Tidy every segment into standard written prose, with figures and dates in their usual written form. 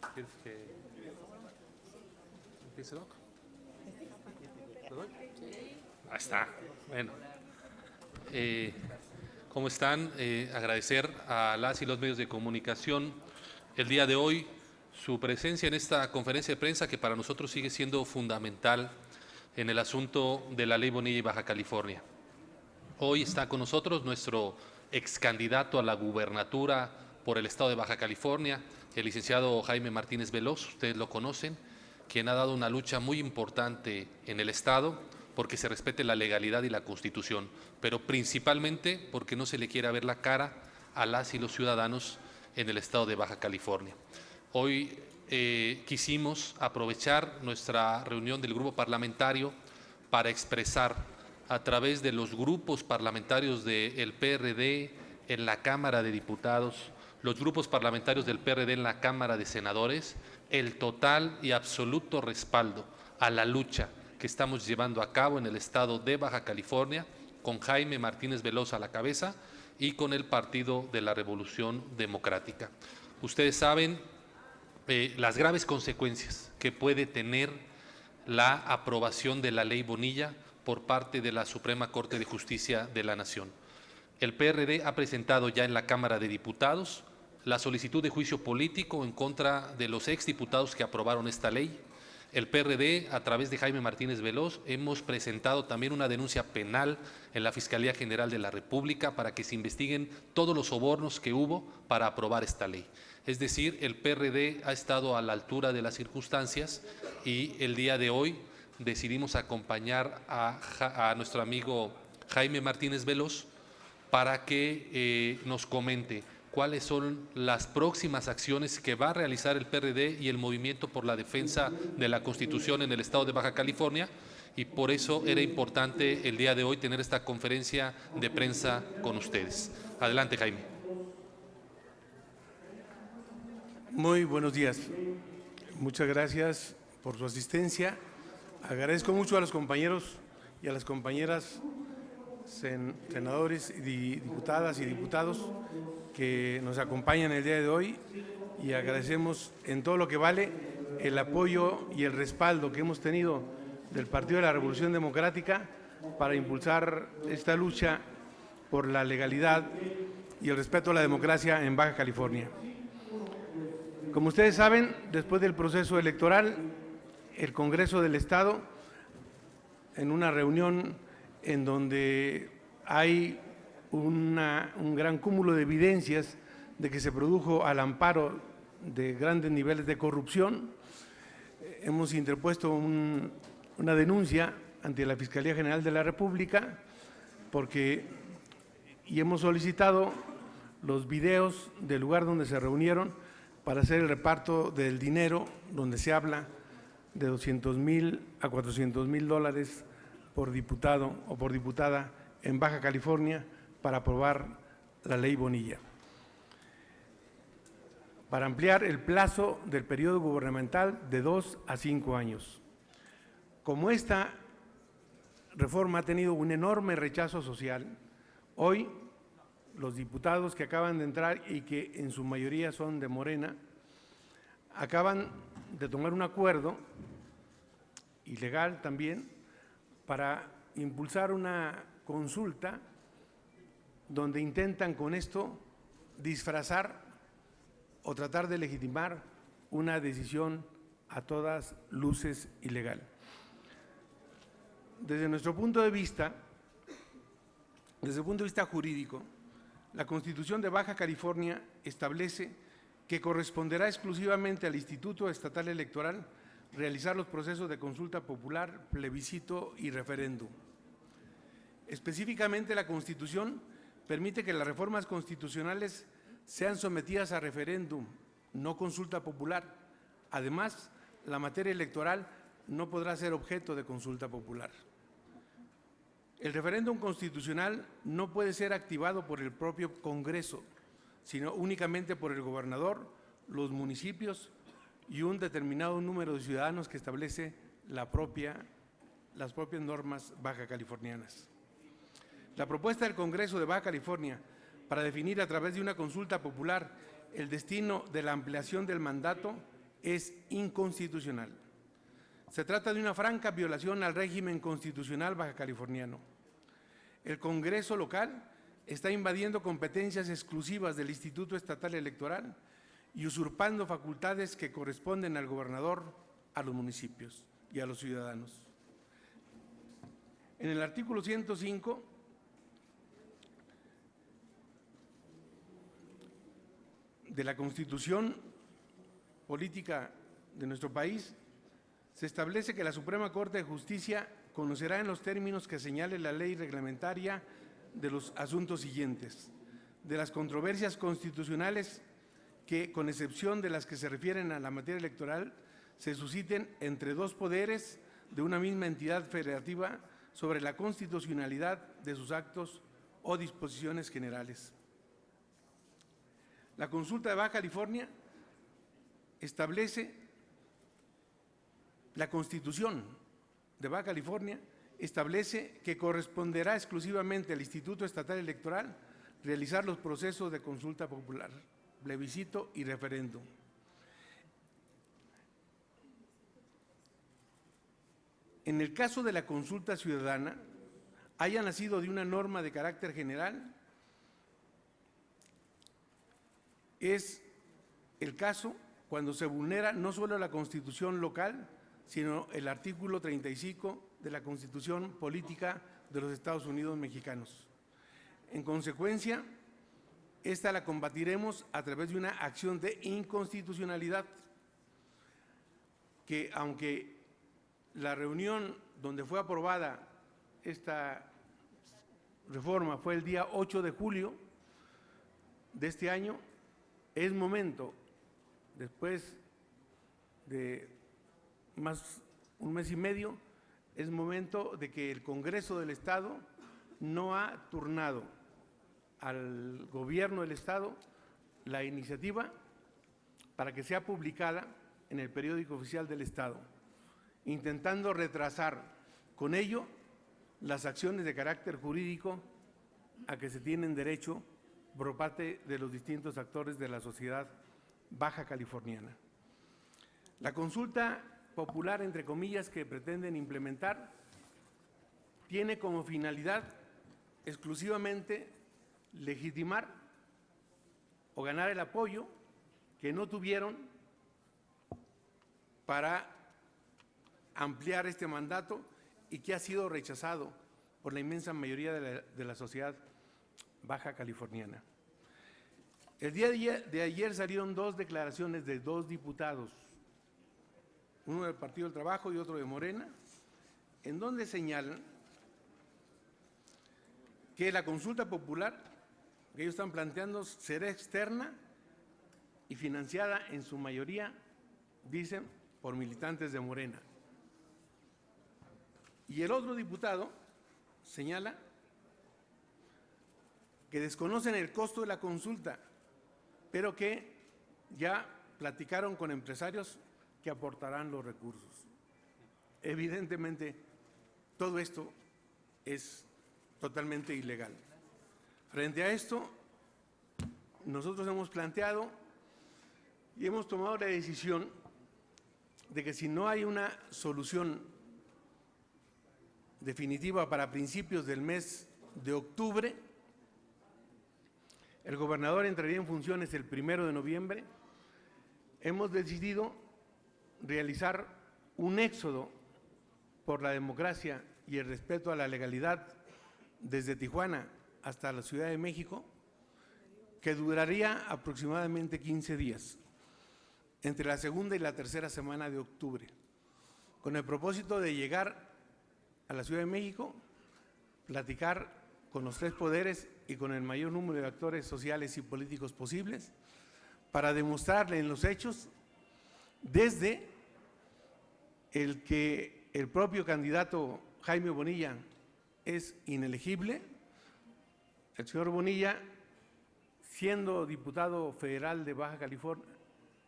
¿Quieres que empiece, Doc? ¿Lo doy? Ahí está. Bueno, ¿cómo están? Agradecer a las y los medios de comunicación el día de hoy su presencia en esta conferencia de prensa que para nosotros sigue siendo fundamental en el asunto de la Ley Bonilla y Baja California. Hoy está con nosotros nuestro ex candidato a la gubernatura por el estado de Baja California, el licenciado Jaime Martínez Veloz, ustedes lo conocen, quien ha dado una lucha muy importante en el estado porque se respete la legalidad y la Constitución, pero principalmente porque no se le quiera ver la cara a las y los ciudadanos en el estado de Baja California. Hoy quisimos aprovechar nuestra reunión del grupo parlamentario para expresar a través de los grupos parlamentarios del PRD en la Cámara de Diputados, los grupos parlamentarios del PRD en la Cámara de Senadores, el total y absoluto respaldo a la lucha que estamos llevando a cabo en el estado de Baja California, con Jaime Martínez Veloz a la cabeza y con el Partido de la Revolución Democrática. Ustedes saben las graves consecuencias que puede tener la aprobación de la Ley Bonilla por parte de la Suprema Corte de Justicia de la Nación. El PRD ha presentado ya en la Cámara de Diputados la solicitud de juicio político en contra de los exdiputados que aprobaron esta ley. El PRD, a través de Jaime Martínez Veloz, hemos presentado también una denuncia penal en la Fiscalía General de la República para que se investiguen todos los sobornos que hubo para aprobar esta ley. Es decir, el PRD ha estado a la altura de las circunstancias y el día de hoy decidimos acompañar a nuestro amigo Jaime Martínez Veloz para que nos comente cuáles son las próximas acciones que va a realizar el PRD y el Movimiento por la Defensa de la Constitución en el estado de Baja California, y por eso era importante el día de hoy tener esta conferencia de prensa con ustedes. Adelante, Jaime. Muy buenos días. Muchas gracias por su asistencia. Agradezco mucho a los compañeros y a las compañeras senadores, diputadas y diputados que nos acompañan el día de hoy, y agradecemos en todo lo que vale el apoyo y el respaldo que hemos tenido del Partido de la Revolución Democrática para impulsar esta lucha por la legalidad y el respeto a la democracia en Baja California. Como ustedes saben, después del proceso electoral, el Congreso del Estado, en una reunión en donde hay un gran cúmulo de evidencias de que se produjo al amparo de grandes niveles de corrupción, hemos interpuesto una denuncia ante la Fiscalía General de la República y hemos solicitado los videos del lugar donde se reunieron para hacer el reparto del dinero, donde se habla de $200,000 a $400,000 por diputado o por diputada en Baja California para aprobar la Ley Bonilla, para ampliar el plazo del periodo gubernamental de 2 a 5 años. Como esta reforma ha tenido un enorme rechazo social, hoy los diputados que acaban de entrar y que en su mayoría son de Morena, acaban de tomar un acuerdo ilegal también para impulsar una consulta donde intentan con esto disfrazar o tratar de legitimar una decisión a todas luces ilegal. Desde nuestro punto de vista, desde el punto de vista jurídico, la Constitución de Baja California establece que corresponderá exclusivamente al Instituto Estatal Electoral realizar los procesos de consulta popular, plebiscito y referéndum. Específicamente, la Constitución permite que las reformas constitucionales sean sometidas a referéndum, no consulta popular. Además, la materia electoral no podrá ser objeto de consulta popular. El referéndum constitucional no puede ser activado por el propio Congreso, sino únicamente por el gobernador, los municipios y un determinado número de ciudadanos que establece las propias normas baja californianas. La propuesta del Congreso de Baja California para definir a través de una consulta popular el destino de la ampliación del mandato es inconstitucional. Se trata de una franca violación al régimen constitucional bajacaliforniano. El Congreso local está invadiendo competencias exclusivas del Instituto Estatal Electoral y usurpando facultades que corresponden al gobernador, a los municipios y a los ciudadanos. En el artículo 105 de la Constitución Política de nuestro país se establece que la Suprema Corte de Justicia conocerá en los términos que señale la ley reglamentaria de los asuntos siguientes: de las controversias constitucionales que, con excepción de las que se refieren a la materia electoral, se susciten entre dos poderes de una misma entidad federativa sobre la constitucionalidad de sus actos o disposiciones generales. La consulta de Baja California establece, la Constitución de Baja California establece que corresponderá exclusivamente al Instituto Estatal Electoral realizar los procesos de consulta popular, plebiscito y referéndum. En el caso de la consulta ciudadana, haya nacido de una norma de carácter general, es el caso cuando se vulnera no solo la Constitución local, sino el artículo 35 de la Constitución Política de los Estados Unidos Mexicanos. En consecuencia, esta la combatiremos a través de una acción de inconstitucionalidad que, aunque la reunión donde fue aprobada esta reforma fue el día 8 de julio de este año, es momento, después de más un mes y medio, es momento de que el Congreso del Estado no ha turnado al Gobierno del Estado la iniciativa para que sea publicada en el periódico oficial del Estado, intentando retrasar con ello las acciones de carácter jurídico a que se tienen derecho por parte de los distintos actores de la sociedad baja californiana. La consulta popular, entre comillas, que pretenden implementar, tiene como finalidad exclusivamente legitimar o ganar el apoyo que no tuvieron para ampliar este mandato y que ha sido rechazado por la inmensa mayoría de la sociedad baja californiana. El día de ayer salieron dos declaraciones de dos diputados, uno del Partido del Trabajo y otro de Morena, en donde señalan que la consulta popular que ellos están planteando será externa y financiada en su mayoría, dicen, por militantes de Morena. Y el otro diputado señala que desconocen el costo de la consulta, pero que ya platicaron con empresarios que aportarán los recursos. Evidentemente, todo esto es totalmente ilegal. Frente a esto, nosotros hemos planteado y hemos tomado la decisión de que si no hay una solución definitiva para principios del mes de octubre, el gobernador entraría en funciones el 1 de noviembre, hemos decidido realizar un éxodo por la democracia y el respeto a la legalidad desde Tijuana hasta la Ciudad de México, que duraría aproximadamente 15 días, entre la segunda y la tercera semana de octubre, con el propósito de llegar a la Ciudad de México, platicar con los tres poderes y con el mayor número de actores sociales y políticos posibles, para demostrarle en los hechos, desde el que el propio candidato Jaime Bonilla es inelegible, el señor Bonilla, siendo diputado federal de Baja California,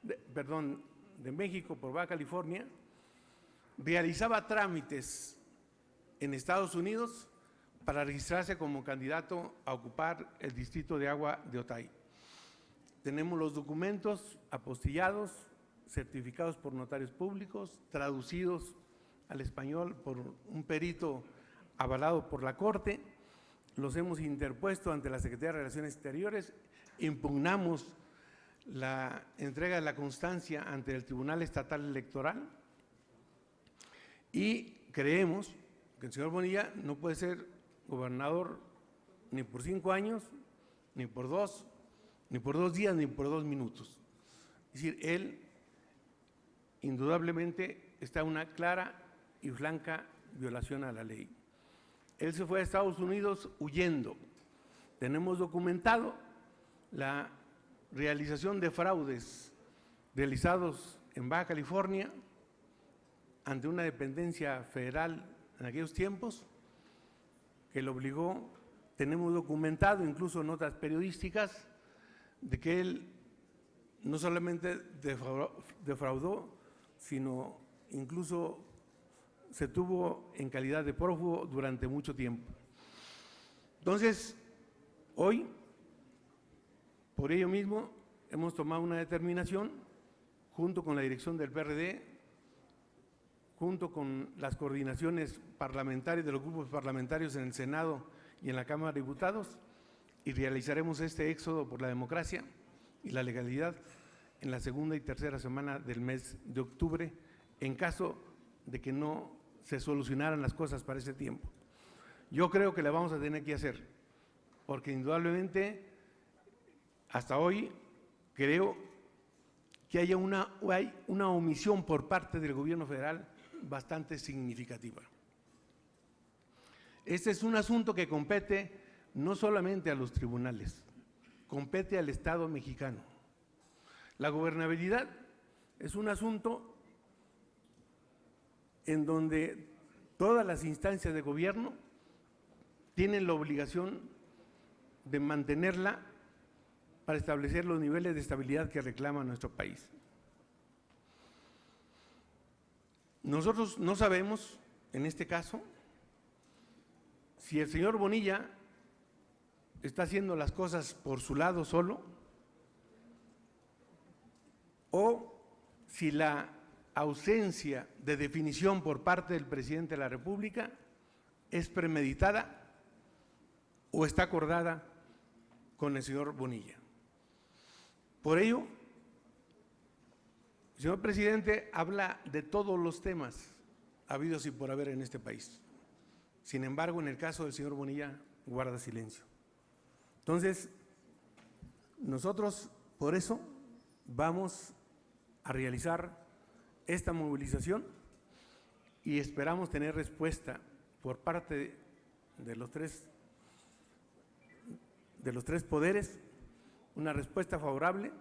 de México por Baja California, realizaba trámites en Estados Unidos para registrarse como candidato a ocupar el distrito de Agua de Otay. Tenemos los documentos apostillados, certificados por notarios públicos, traducidos al español por un perito avalado por la Corte, los hemos interpuesto ante la Secretaría de Relaciones Exteriores, impugnamos la entrega de la constancia ante el Tribunal Estatal Electoral y creemos que el señor Bonilla no puede ser gobernador ni por 5 años, ni por 2, ni por 2 días, ni por 2 minutos. Es decir, él indudablemente está en una clara y franca violación a la ley. Él se fue a Estados Unidos huyendo. Tenemos documentado la realización de fraudes realizados en Baja California ante una dependencia federal en aquellos tiempos que lo obligó. Tenemos documentado incluso notas periodísticas de que él no solamente defraudó, sino incluso se tuvo en calidad de prófugo durante mucho tiempo. Entonces, hoy, por ello mismo, hemos tomado una determinación junto con la dirección del PRD, junto con las coordinaciones parlamentarias de los grupos parlamentarios en el Senado y en la Cámara de Diputados, y realizaremos este éxodo por la democracia y la legalidad en la segunda y tercera semana del mes de octubre, en caso de que no se solucionaran las cosas para ese tiempo. Yo creo que la vamos a tener que hacer, porque indudablemente hasta hoy creo que hay una omisión por parte del gobierno federal bastante significativa. Este es un asunto que compete no solamente a los tribunales, compete al Estado mexicano. La gobernabilidad es un asunto en donde todas las instancias de gobierno tienen la obligación de mantenerla para establecer los niveles de estabilidad que reclama nuestro país. Nosotros no sabemos, en este caso, si el señor Bonilla está haciendo las cosas por su lado solo o si la ausencia de definición por parte del presidente de la República es premeditada o está acordada con el señor Bonilla. Por ello, el señor presidente habla de todos los temas habidos y por haber en este país. Sin embargo, en el caso del señor Bonilla, guarda silencio. Entonces, nosotros por eso vamos a realizar esta movilización y esperamos tener respuesta por parte de los tres poderes, una respuesta favorable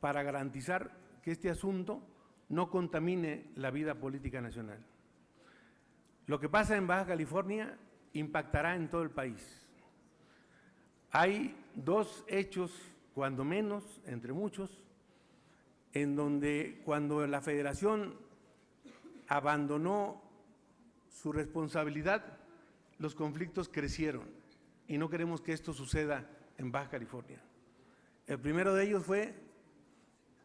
para garantizar que este asunto no contamine la vida política nacional. Lo que pasa en Baja California impactará en todo el país. Hay 2 hechos, cuando menos, entre muchos, en donde cuando la Federación abandonó su responsabilidad, los conflictos crecieron y no queremos que esto suceda en Baja California. El primero de ellos fue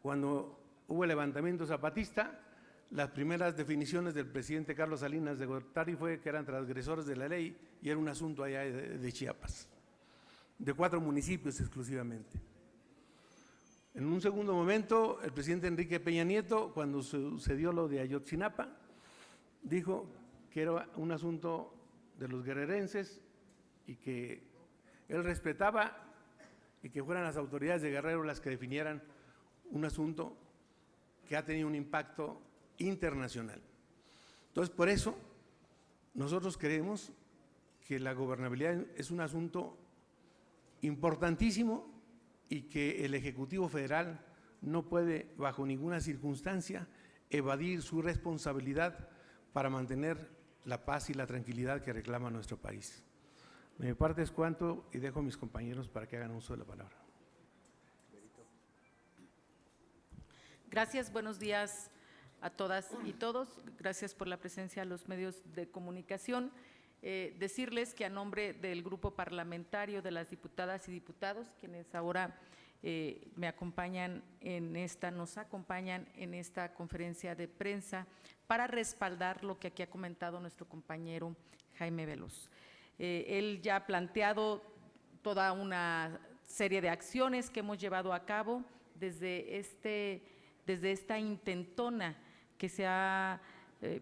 cuando hubo el levantamiento zapatista. Las primeras definiciones del presidente Carlos Salinas de Gortari fue que eran transgresores de la ley y era un asunto allá de Chiapas, de 4 municipios exclusivamente. En un segundo momento, el presidente Enrique Peña Nieto, cuando sucedió lo de Ayotzinapa, dijo que era un asunto de los guerrerenses y que él respetaba y que fueran las autoridades de Guerrero las que definieran un asunto que ha tenido un impacto internacional. Entonces, por eso, nosotros creemos que la gobernabilidad es un asunto importantísimo y que el Ejecutivo Federal no puede, bajo ninguna circunstancia, evadir su responsabilidad para mantener la paz y la tranquilidad que reclama nuestro país. De mi parte es cuanto y dejo a mis compañeros para que hagan uso de la palabra. Gracias, buenos días a todas y todos. Gracias por la presencia de los medios de comunicación. Decirles que a nombre del grupo parlamentario de las diputadas y diputados, quienes ahora nos acompañan en esta conferencia de prensa para respaldar lo que aquí ha comentado nuestro compañero Jaime Veloz. Él ya ha planteado toda una serie de acciones que hemos llevado a cabo desde esta intentona que se ha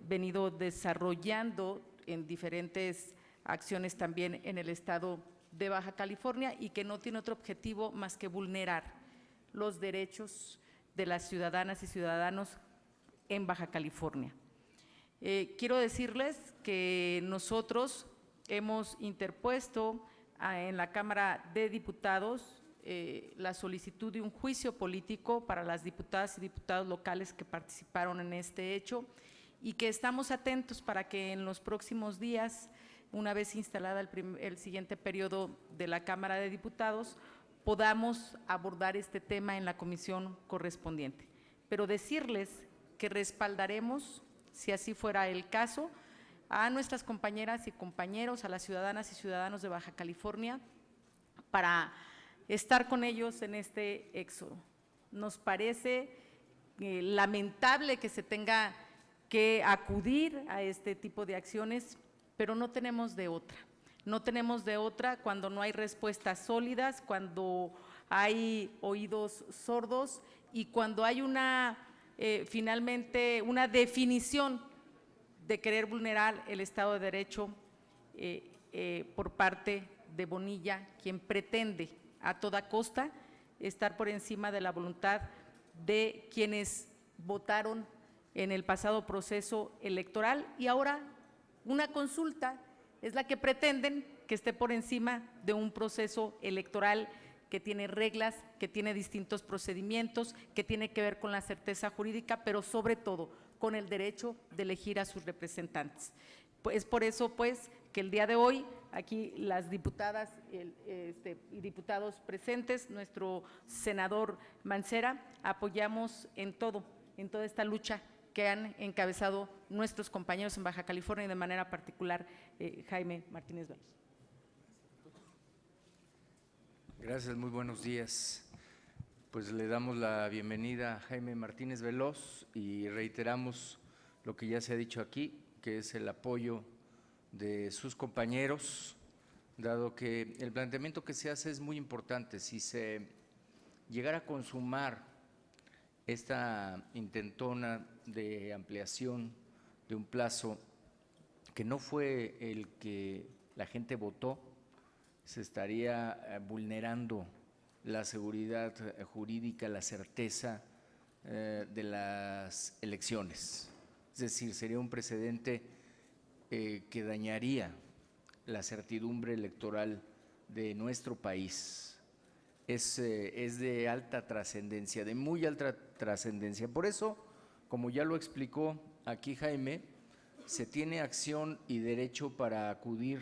venido desarrollando en diferentes acciones también en el estado de Baja California y que no tiene otro objetivo más que vulnerar los derechos de las ciudadanas y ciudadanos en Baja California. Quiero decirles que nosotros hemos interpuesto en la Cámara de Diputados la solicitud de un juicio político para las diputadas y diputados locales que participaron en este hecho y que estamos atentos para que en los próximos días, una vez instalada el siguiente periodo de la Cámara de Diputados, podamos abordar este tema en la comisión correspondiente. Pero decirles que respaldaremos, si así fuera el caso, a nuestras compañeras y compañeros, a las ciudadanas y ciudadanos de Baja California, para estar con ellos en este éxodo. Nos parece lamentable que se tenga que acudir a este tipo de acciones, pero no tenemos de otra. No tenemos de otra cuando no hay respuestas sólidas, cuando hay oídos sordos y cuando hay finalmente una definición de querer vulnerar el Estado de Derecho por parte de Bonilla, quien pretende a toda costa estar por encima de la voluntad de quienes votaron en el pasado proceso electoral y ahora una consulta es la que pretenden que esté por encima de un proceso electoral que tiene reglas, que tiene distintos procedimientos, que tiene que ver con la certeza jurídica, pero sobre todo con el derecho de elegir a sus representantes. Es por eso, pues, que el día de hoy, aquí las diputadas y diputados presentes, nuestro senador Mancera, apoyamos en toda esta lucha que han encabezado nuestros compañeros en Baja California y de manera particular Jaime Martínez Veloz. Gracias, muy buenos días. Pues le damos la bienvenida a Jaime Martínez Veloz y reiteramos lo que ya se ha dicho aquí, que es el apoyo de sus compañeros, dado que el planteamiento que se hace es muy importante. Si se llegara a consumar esta intentona de ampliación de un plazo que no fue el que la gente votó, se estaría vulnerando la seguridad jurídica, la certeza de las elecciones. Es decir, sería un precedente que dañaría la certidumbre electoral de nuestro país. Es de alta trascendencia, de muy alta trascendencia. Por eso, como ya lo explicó aquí Jaime, se tiene acción y derecho para acudir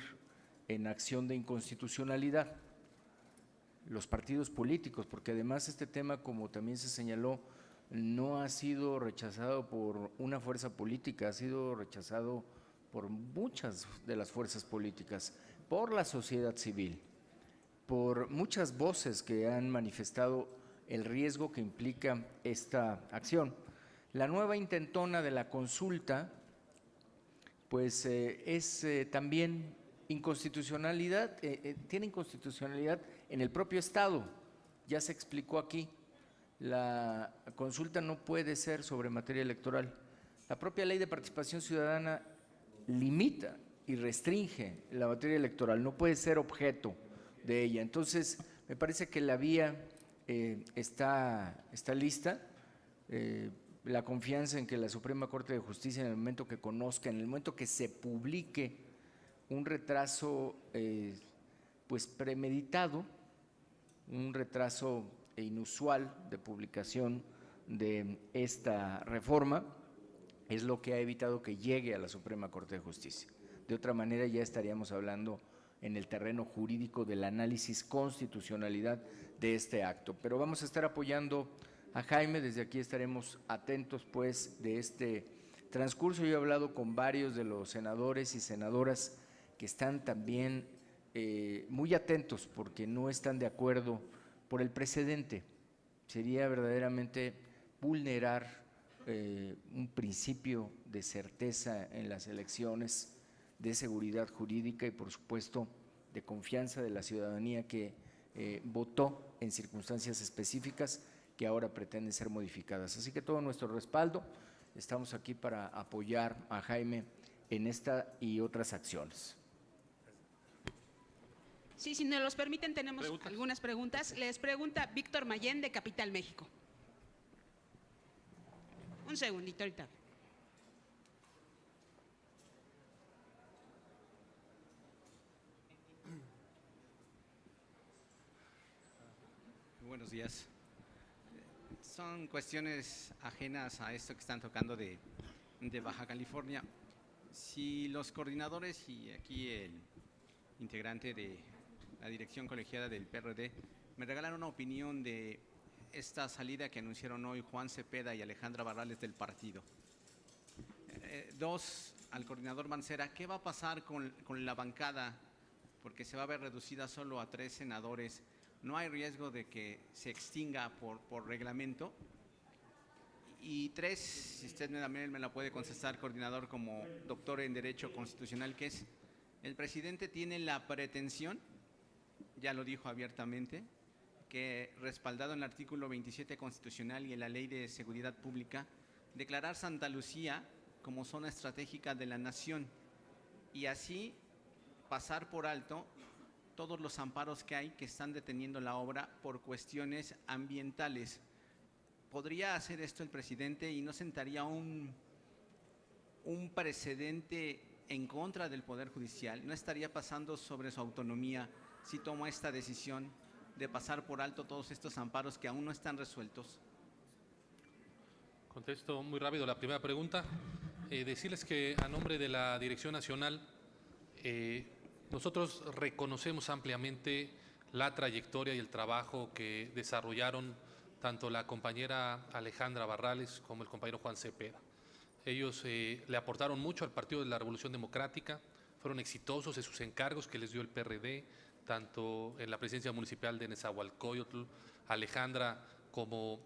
en acción de inconstitucionalidad los partidos políticos, porque además este tema, como también se señaló, no ha sido rechazado por una fuerza política, ha sido rechazado por muchas de las fuerzas políticas, por la sociedad civil, por muchas voces que han manifestado el riesgo que implica esta acción. La nueva intentona de la consulta, pues es también inconstitucionalidad, tiene inconstitucionalidad en el propio Estado. Ya se explicó aquí, la consulta no puede ser sobre materia electoral. La propia Ley de Participación Ciudadana limita y restringe la materia electoral, no puede ser objeto de ella. Entonces, me parece que la vía está lista. La confianza en que la Suprema Corte de Justicia, en el momento que conozca, en el momento que se publique un retraso pues premeditado, un retraso inusual de publicación de esta reforma, es lo que ha evitado que llegue a la Suprema Corte de Justicia. De otra manera ya estaríamos hablando en el terreno jurídico del análisis constitucionalidad de este acto. Pero vamos a estar apoyando a Jaime, desde aquí estaremos atentos pues de este transcurso. Yo he hablado con varios de los senadores y senadoras que están también muy atentos porque no están de acuerdo por el precedente. Sería verdaderamente vulnerar un principio de certeza en las elecciones, de seguridad jurídica y por supuesto de confianza de la ciudadanía que votó en circunstancias específicas que ahora pretenden ser modificadas. Así que todo nuestro respaldo, estamos aquí para apoyar a Jaime en esta y otras acciones. Sí, si nos los permiten, tenemos algunas preguntas. Les pregunta Víctor Mayén, de Capital México. Un segundito ahorita. Buenos días. Son cuestiones ajenas a esto que están tocando de Baja California. Si los coordinadores y aquí el integrante de la dirección colegiada del PRD me regalan una opinión de esta salida que anunciaron hoy Juan Cepeda y Alejandra Barrales del partido. Dos, al coordinador Mancera, ¿qué va a pasar con la bancada? Porque se va a ver reducida solo a 3 senadores. ¿No hay riesgo de que se extinga por reglamento? Y 3, si usted también me la puede contestar, coordinador, como doctor en Derecho Constitucional, que es, el presidente tiene la pretensión, ya lo dijo abiertamente, que respaldado en el artículo 27 constitucional y en la Ley de Seguridad Pública, declarar Santa Lucía como zona estratégica de la nación y así pasar por alto todos los amparos que hay que están deteniendo la obra por cuestiones ambientales. ¿Podría hacer esto el presidente y no sentaría un precedente en contra del Poder Judicial? ¿No estaría pasando sobre su autonomía si toma esta decisión de pasar por alto todos estos amparos que aún no están resueltos? Contesto muy rápido la primera pregunta. Decirles que a nombre de la Dirección Nacional, nosotros reconocemos ampliamente la trayectoria y el trabajo que desarrollaron tanto la compañera Alejandra Barrales como el compañero Juan Cepeda. Ellos le aportaron mucho al Partido de la Revolución Democrática, fueron exitosos en sus encargos que les dio el PRD, tanto en la presidencia municipal de Nezahualcóyotl, Alejandra como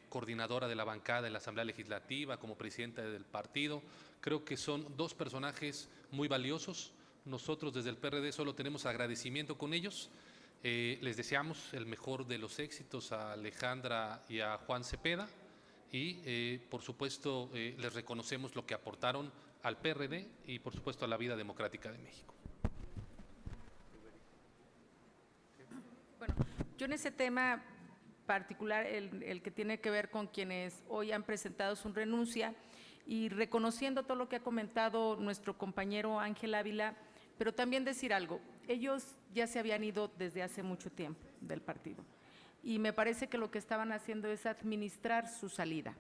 coordinadora de la bancada en la Asamblea Legislativa, como presidenta del partido. Creo que son dos personajes muy valiosos. Nosotros desde el PRD solo tenemos agradecimiento con ellos. Les deseamos el mejor de los éxitos a Alejandra y a Juan Cepeda y por supuesto les reconocemos lo que aportaron al PRD y por supuesto a la vida democrática de México. Bueno, yo en ese tema particular, el que tiene que ver con quienes hoy han presentado su renuncia y reconociendo todo lo que ha comentado nuestro compañero Ángel Ávila, pero también decir algo, ellos ya se habían ido desde hace mucho tiempo del partido y me parece que lo que estaban haciendo es administrar su salida.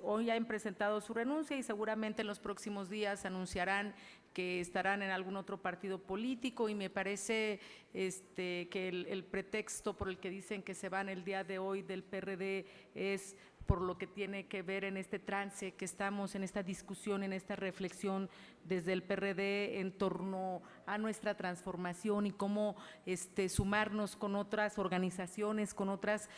Hoy han presentado su renuncia y seguramente en los próximos días anunciarán que estarán en algún otro partido político y me parece que el pretexto por el que dicen que se van el día de hoy del PRD es por lo que tiene que ver en este trance que estamos, en esta discusión, en esta reflexión desde el PRD en torno a nuestra transformación y cómo sumarnos con otras organizaciones, con otras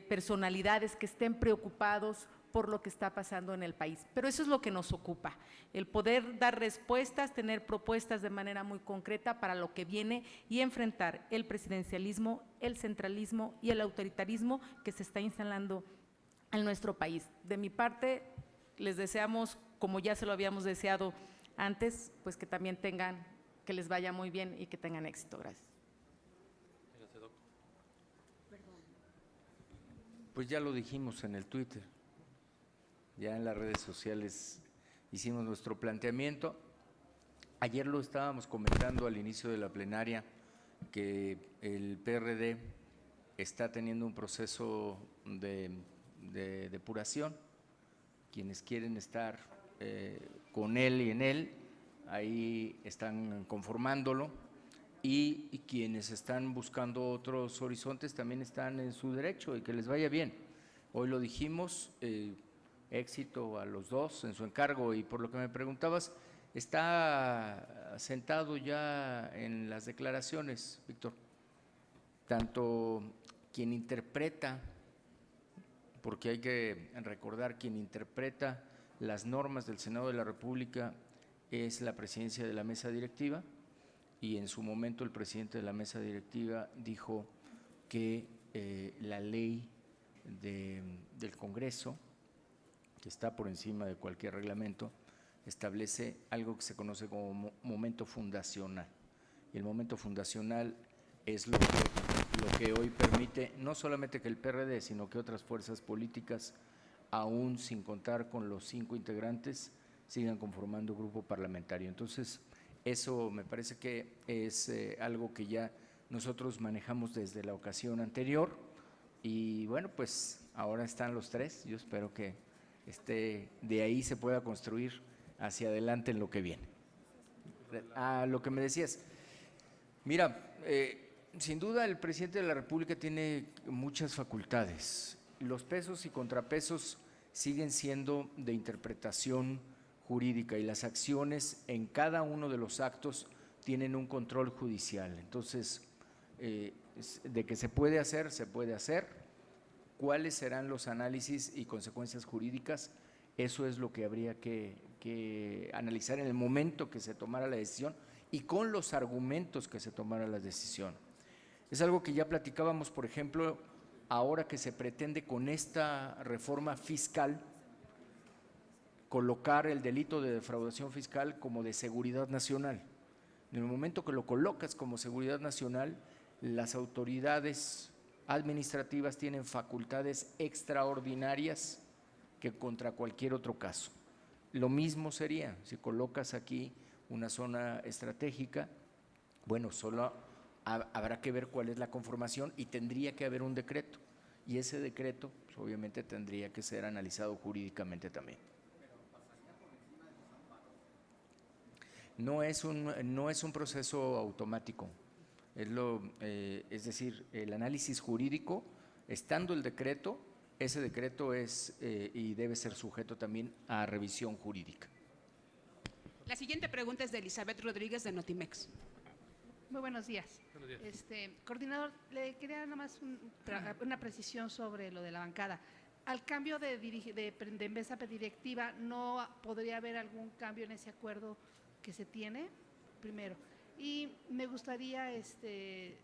personalidades que estén preocupados por lo que está pasando en el país. Pero eso es lo que nos ocupa, el poder dar respuestas, tener propuestas de manera muy concreta para lo que viene y enfrentar el presidencialismo, el centralismo y el autoritarismo que se está instalando en nuestro país. De mi parte, les deseamos, como ya se lo habíamos deseado antes, pues que también tengan, que les vaya muy bien y que tengan éxito. Gracias. Pues ya lo dijimos en el Twitter, ya en las redes sociales hicimos nuestro planteamiento. Ayer lo estábamos comentando al inicio de la plenaria que el PRD está teniendo un proceso de depuración. Quienes quieren estar con él y en él, ahí están conformándolo y quienes están buscando otros horizontes también están en su derecho y que les vaya bien. Hoy lo dijimos, éxito a los dos en su encargo y por lo que me preguntabas, está sentado ya en las declaraciones, Víctor, tanto quien interpreta, porque hay que recordar, quien interpreta las normas del Senado de la República es la presidencia de la mesa directiva, y en su momento el presidente de la mesa directiva dijo que la ley del Congreso, que está por encima de cualquier reglamento, establece algo que se conoce como momento fundacional. Y el momento fundacional es lo que hoy permite no solamente que el PRD, sino que otras fuerzas políticas, aún sin contar con los 5 integrantes, sigan conformando grupo parlamentario. Entonces, eso me parece que es algo que ya nosotros manejamos desde la ocasión anterior, y bueno, pues ahora están los 3, yo espero que de ahí se pueda construir hacia adelante en lo que viene. A lo que me decías, mira, sin duda el presidente de la República tiene muchas facultades. Los pesos y contrapesos siguen siendo de interpretación jurídica, y las acciones en cada uno de los actos tienen un control judicial. Entonces, de que se puede hacer, se puede hacer. ¿Cuáles serán los análisis y consecuencias jurídicas? Eso es lo que habría que analizar en el momento que se tomara la decisión y con los argumentos que se tomara la decisión. Es algo que ya platicábamos, por ejemplo, ahora que se pretende con esta reforma fiscal colocar el delito de defraudación fiscal como de seguridad nacional. En el momento que lo colocas como seguridad nacional, las autoridades administrativas tienen facultades extraordinarias que contra cualquier otro caso. Lo mismo sería si colocas aquí una zona estratégica. Bueno, solo habrá que ver cuál es la conformación y tendría que haber un decreto, y ese decreto pues, obviamente tendría que ser analizado jurídicamente también. No es un proceso automático, es decir, el análisis jurídico, estando el decreto, ese decreto es y debe ser sujeto también a revisión jurídica. La siguiente pregunta es de Elizabeth Rodríguez de Notimex. Muy buenos días. Buenos días. Coordinador, le quería nada más una precisión sobre lo de la bancada. Al cambio de mesa directiva, ¿no podría haber algún cambio en ese acuerdo que se tiene? Primero. Y me gustaría,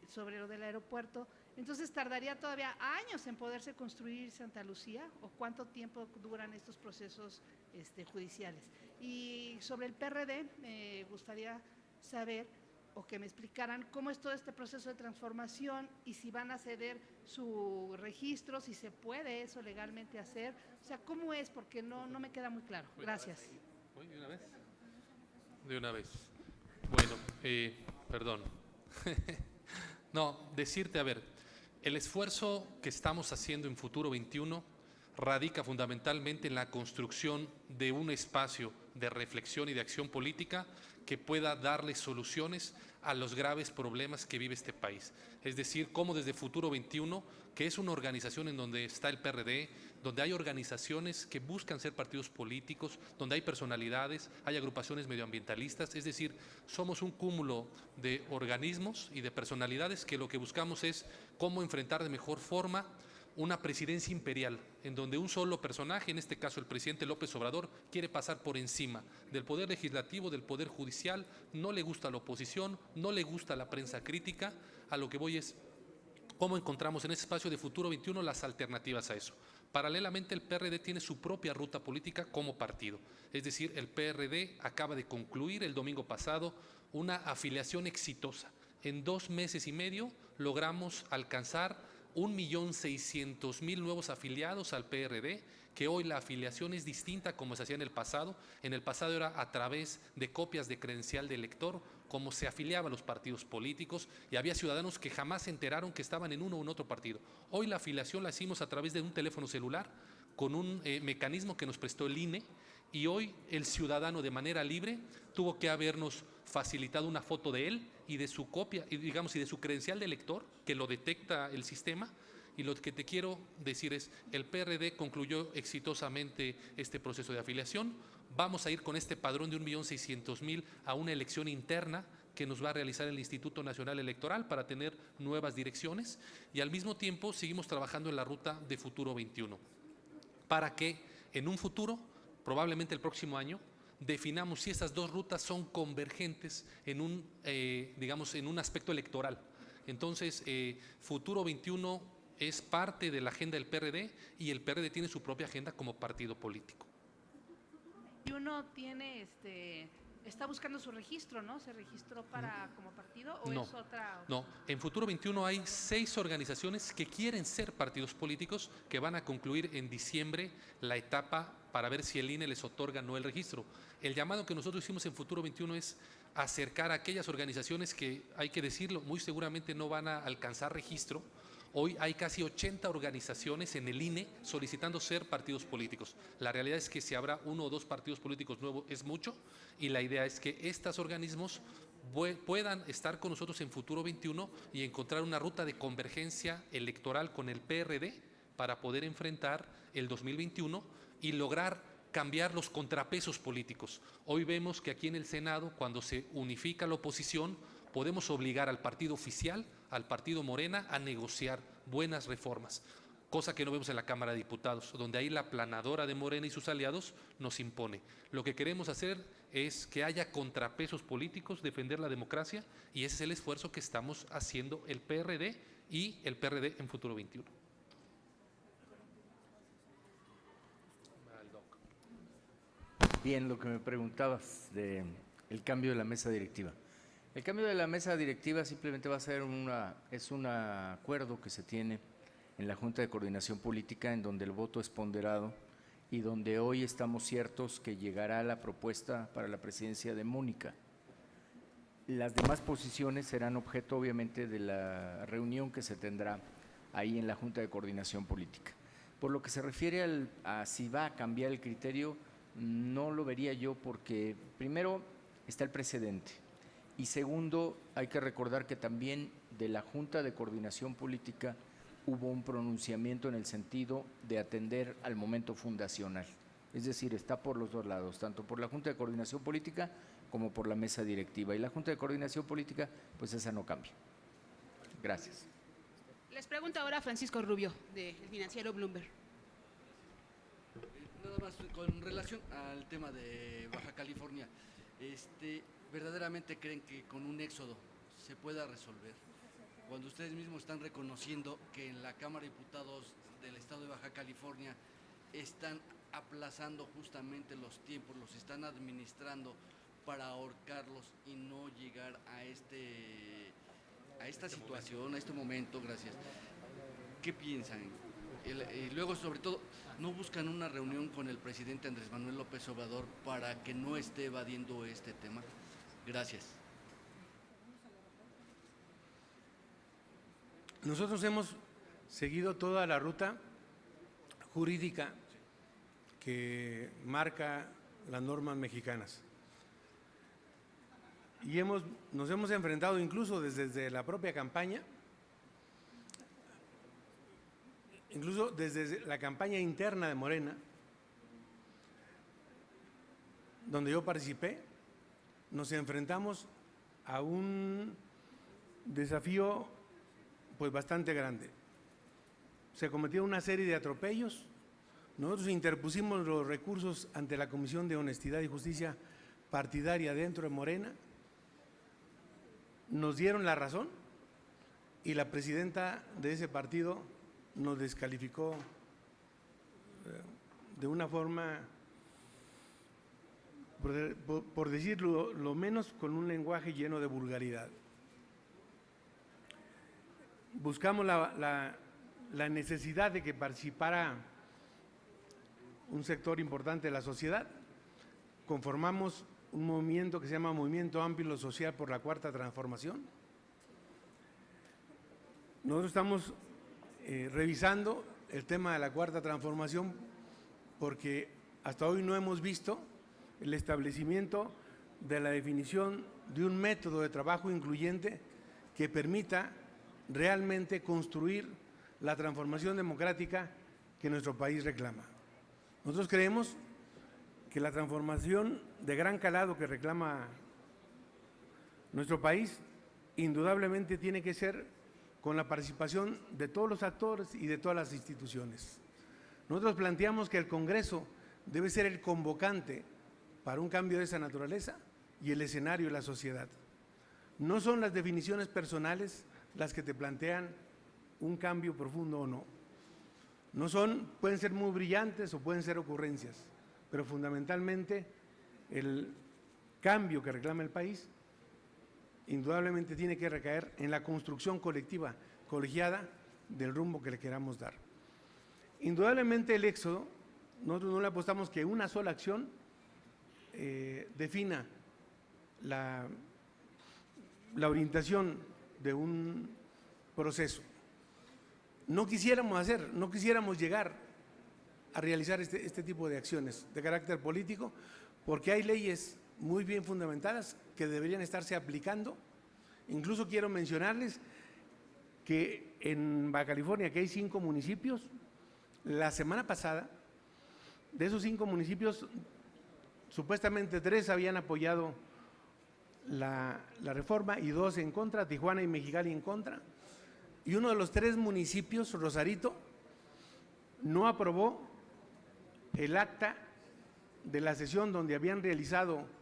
sobre lo del aeropuerto, entonces, ¿tardaría todavía años en poderse construir Santa Lucía? ¿O cuánto tiempo duran estos procesos judiciales? Y sobre el PRD, me gustaría saber o que me explicaran cómo es todo este proceso de transformación y si van a ceder su registro, si se puede eso legalmente hacer. O sea, ¿cómo es? Porque no me queda muy claro. Gracias. ¿Voy de una vez? De una vez. Bueno, perdón. No, decirte, a ver, el esfuerzo que estamos haciendo en Futuro 21 radica fundamentalmente en la construcción de un espacio de reflexión y de acción política que pueda darle soluciones a los graves problemas que vive este país. Es decir, cómo desde Futuro 21, que es una organización en donde está el PRD, donde hay organizaciones que buscan ser partidos políticos, donde hay personalidades, hay agrupaciones medioambientalistas, es decir, somos un cúmulo de organismos y de personalidades que lo que buscamos es cómo enfrentar de mejor forma una presidencia imperial, en donde un solo personaje, en este caso el presidente López Obrador, quiere pasar por encima del poder legislativo, del poder judicial, no le gusta la oposición, no le gusta la prensa crítica. A lo que voy es cómo encontramos en ese espacio de Futuro 21 las alternativas a eso. Paralelamente, el PRD tiene su propia ruta política como partido. Es decir, el PRD acaba de concluir el domingo pasado una afiliación exitosa. En 2 meses y medio logramos alcanzar 1.600.000 nuevos afiliados al PRD, que hoy la afiliación es distinta como se hacía en el pasado. En el pasado era a través de copias de credencial de elector, como se afiliaban los partidos políticos, y había ciudadanos que jamás se enteraron que estaban en uno o en otro partido. Hoy la afiliación la hicimos a través de un teléfono celular, con un mecanismo que nos prestó el INE, y hoy el ciudadano de manera libre tuvo que habernos facilitado una foto de él y de su copia, y digamos, y de su credencial de elector, que lo detecta el sistema. Y lo que te quiero decir es, el PRD concluyó exitosamente este proceso de afiliación. Vamos a ir con este padrón de 1.600.000 a una elección interna que nos va a realizar el Instituto Nacional Electoral para tener nuevas direcciones, y al mismo tiempo seguimos trabajando en la ruta de Futuro 21 para que en un futuro, probablemente el próximo año, definamos si esas dos rutas son convergentes en un, digamos, en un aspecto electoral. Entonces, Futuro 21 es parte de la agenda del PRD y el PRD tiene su propia agenda como partido político. Y uno tiene, está buscando su registro, ¿no? ¿Se registró para como partido o No, es otra? no. En Futuro 21 hay 6 organizaciones que quieren ser partidos políticos que van a concluir en diciembre la etapa para ver si el INE les otorga o no el registro. El llamado que nosotros hicimos en Futuro 21 es acercar a aquellas organizaciones que, hay que decirlo, muy seguramente no van a alcanzar registro. Hoy hay casi 80 organizaciones en el INE solicitando ser partidos políticos. La realidad es que si habrá 1 o 2 partidos políticos nuevos es mucho, y la idea es que estos organismos puedan estar con nosotros en Futuro 21 y encontrar una ruta de convergencia electoral con el PRD para poder enfrentar el 2021 y lograr cambiar los contrapesos políticos. Hoy vemos que aquí en el Senado, cuando se unifica la oposición, podemos obligar al partido oficial, al partido Morena, a negociar buenas reformas, cosa que no vemos en la Cámara de Diputados, donde ahí la planadora de Morena y sus aliados nos impone. Lo que queremos hacer es que haya contrapesos políticos, defender la democracia, y ese es el esfuerzo que estamos haciendo el PRD y el PRD en Futuro 21. Bien, lo que me preguntabas del cambio de la mesa directiva. El cambio de la mesa directiva simplemente va a ser es un acuerdo que se tiene en la Junta de Coordinación Política, en donde el voto es ponderado y donde hoy estamos ciertos que llegará la propuesta para la presidencia de Mónica. Las demás posiciones serán objeto, obviamente, de la reunión que se tendrá ahí en la Junta de Coordinación Política. Por lo que se refiere a si va a cambiar el criterio, no lo vería yo, porque primero está el precedente y segundo hay que recordar que también de la Junta de Coordinación Política hubo un pronunciamiento en el sentido de atender al momento fundacional. Es decir, está por los dos lados, tanto por la Junta de Coordinación Política como por la mesa directiva. Y la Junta de Coordinación Política, pues esa no cambia. Gracias. Les pregunto ahora a Francisco Rubio, del financiero Bloomberg. Nada más con relación al tema de Baja California, ¿verdaderamente creen que con un éxodo se pueda resolver? Cuando ustedes mismos están reconociendo que en la Cámara de Diputados del Estado de Baja California están aplazando justamente los tiempos, los están administrando para ahorcarlos y no llegar a esta situación, a este momento, gracias. ¿Qué piensan? Y luego, sobre todo, ¿no buscan una reunión con el presidente Andrés Manuel López Obrador para que no esté evadiendo este tema? Gracias. Nosotros hemos seguido toda la ruta jurídica que marca las normas mexicanas. Y nos hemos enfrentado incluso desde la propia campaña, incluso desde la campaña interna de Morena, donde yo participé, nos enfrentamos a un desafío pues bastante grande. Se cometieron una serie de atropellos. Nosotros interpusimos los recursos ante la Comisión de Honestidad y Justicia partidaria dentro de Morena. Nos dieron la razón y la presidenta de ese partido nos descalificó de una forma, por decirlo lo menos, con un lenguaje lleno de vulgaridad. Buscamos la necesidad de que participara un sector importante de la sociedad. Conformamos un movimiento que se llama Movimiento Amplio Social por la Cuarta Transformación. Nosotros estamos revisando el tema de la Cuarta Transformación porque hasta hoy no hemos visto el establecimiento de la definición de un método de trabajo incluyente que permita realmente construir la transformación democrática que nuestro país reclama. Nosotros creemos que la transformación de gran calado que reclama Nuestro país indudablemente tiene que ser con la participación de todos los actores y de todas las instituciones. Nosotros planteamos que el Congreso debe ser el convocante para un cambio de esa naturaleza y el escenario de la sociedad. No son las definiciones personales las que te plantean un cambio profundo o no. No son, pueden ser muy brillantes o pueden ser ocurrencias, pero fundamentalmente el cambio que reclama el país indudablemente tiene que recaer en la construcción colectiva, colegiada del rumbo que le queramos dar. Indudablemente el éxodo, nosotros no le apostamos que una sola acción defina la orientación de un proceso. No quisiéramos llegar a realizar este tipo de acciones de carácter político, porque hay leyes muy bien fundamentadas que deberían estarse aplicando. Incluso quiero mencionarles que en Baja California, que hay 5 municipios, la semana pasada, de esos 5 municipios, supuestamente 3 habían apoyado la reforma y 2 en contra, Tijuana y Mexicali en contra, y uno de los 3 municipios, Rosarito, no aprobó el acta de la sesión donde habían realizado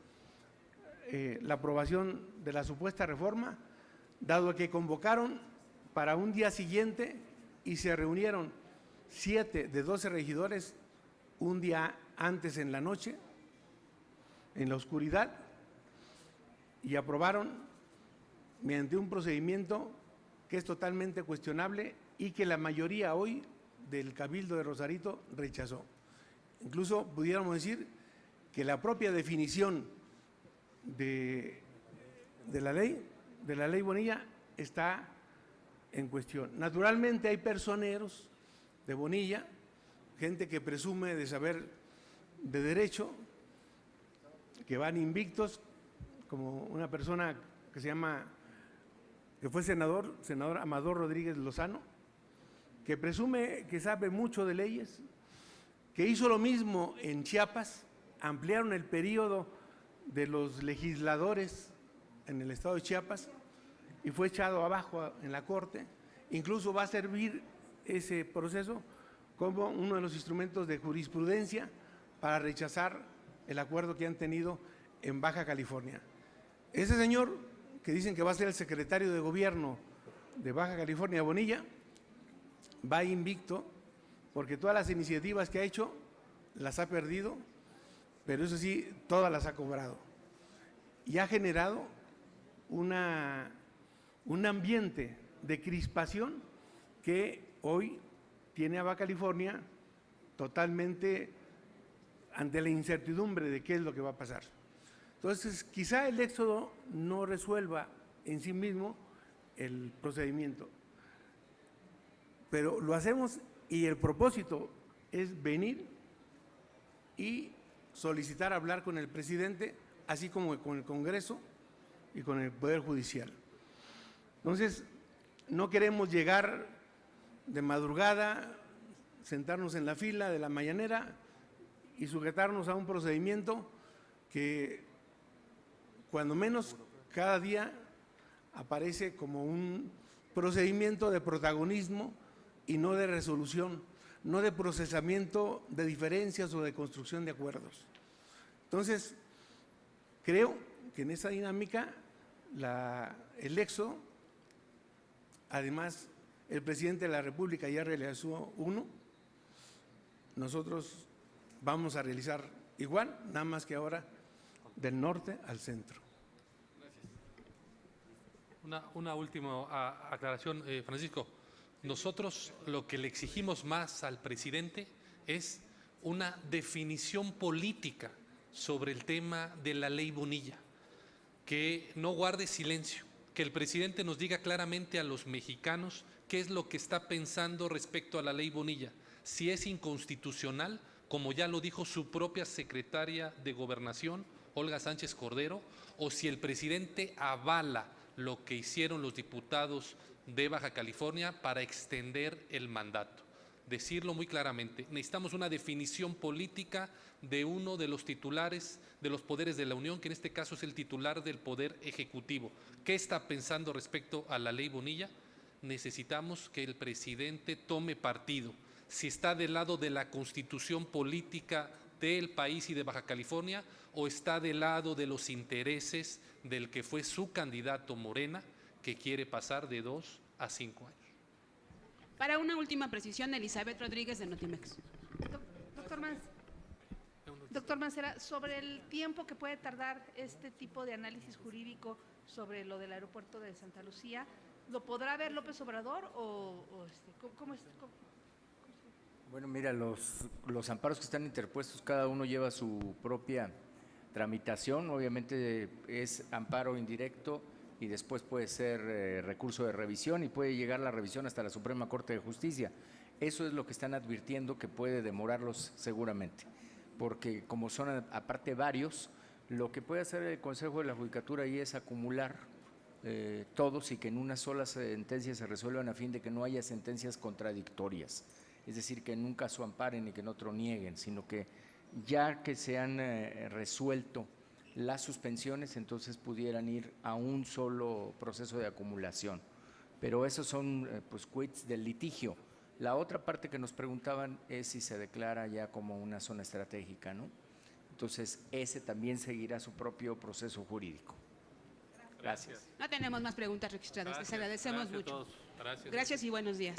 la aprobación de la supuesta reforma, dado que convocaron para un día siguiente y se reunieron 7 de 12 regidores un día antes en la noche, en la oscuridad, y aprobaron mediante un procedimiento que es totalmente cuestionable y que la mayoría hoy del Cabildo de Rosarito rechazó. Incluso pudiéramos decir que la propia definición de la ley Bonilla está en cuestión. Naturalmente hay personeros de Bonilla, gente que presume de saber de derecho, que van invictos, como una persona que fue senador Amador Rodríguez Lozano, que presume que sabe mucho de leyes, que hizo lo mismo en Chiapas, ampliaron el periodo de los legisladores en el estado de Chiapas y fue echado abajo en la Corte. Incluso va a servir ese proceso como uno de los instrumentos de jurisprudencia para rechazar el acuerdo que han tenido en Baja California. Ese señor, que dicen que va a ser el secretario de Gobierno de Baja California, Bonilla, va invicto porque todas las iniciativas que ha hecho las ha perdido, pero eso sí, todas las ha cobrado. Y ha generado un ambiente de crispación que hoy tiene a Baja California totalmente ante la incertidumbre de qué es lo que va a pasar. Entonces, quizá el éxodo no resuelva en sí mismo el procedimiento, pero lo hacemos y el propósito es venir y solicitar hablar con el presidente, así como con el Congreso y con el Poder Judicial. Entonces, no queremos llegar de madrugada, sentarnos en la fila de la mañanera y sujetarnos a un procedimiento que, cuando menos, cada día aparece como un procedimiento de protagonismo y no de resolución, no de procesamiento de diferencias o de construcción de acuerdos. Entonces, creo que en esa dinámica el éxodo, además, el presidente de la República ya realizó uno, nosotros vamos a realizar igual, nada más que ahora del norte al centro. Una última aclaración, Francisco. Nosotros lo que le exigimos más al presidente es una definición política sobre el tema de la ley Bonilla, que no guarde silencio, que el presidente nos diga claramente a los mexicanos qué es lo que está pensando respecto a la ley Bonilla, si es inconstitucional, como ya lo dijo su propia secretaria de Gobernación, Olga Sánchez Cordero, o si el presidente avala lo que hicieron los diputados de Baja California para extender el mandato. decirlo muy claramente. Necesitamos una definición política de uno de los titulares de los poderes de la Unión, que en este caso es el titular del Poder Ejecutivo. ¿Qué está pensando respecto a la ley Bonilla? Necesitamos que el presidente tome partido. Si está del lado de la constitución política del país y de Baja California, o está del lado de los intereses del que fue su candidato Morena, que quiere pasar de 2 a 5 años. Para una última precisión, Elizabeth Rodríguez de Notimex. Doctor Mancera, sobre el tiempo que puede tardar este tipo de análisis jurídico sobre lo del aeropuerto de Santa Lucía, ¿lo podrá ver López Obrador cómo es? Bueno, mira, los amparos que están interpuestos, cada uno lleva su propia tramitación. Obviamente es amparo indirecto y después puede ser recurso de revisión y puede llegar la revisión hasta la Suprema Corte de Justicia. Eso es lo que están advirtiendo que puede demorarlos seguramente, porque como son aparte varios, lo que puede hacer el Consejo de la Judicatura ahí es acumular todos y que en una sola sentencia se resuelvan a fin de que no haya sentencias contradictorias. Es decir, que en un caso amparen y que en otro nieguen, sino que ya que se han resuelto las suspensiones, entonces pudieran ir a un solo proceso de acumulación. Pero esos son pues quits del litigio. La otra parte que nos preguntaban es si se declara ya como una zona estratégica, ¿no? Entonces ese también seguirá su propio proceso jurídico. Gracias. No tenemos más preguntas registradas. Les agradecemos mucho. Gracias. Gracias y buenos días.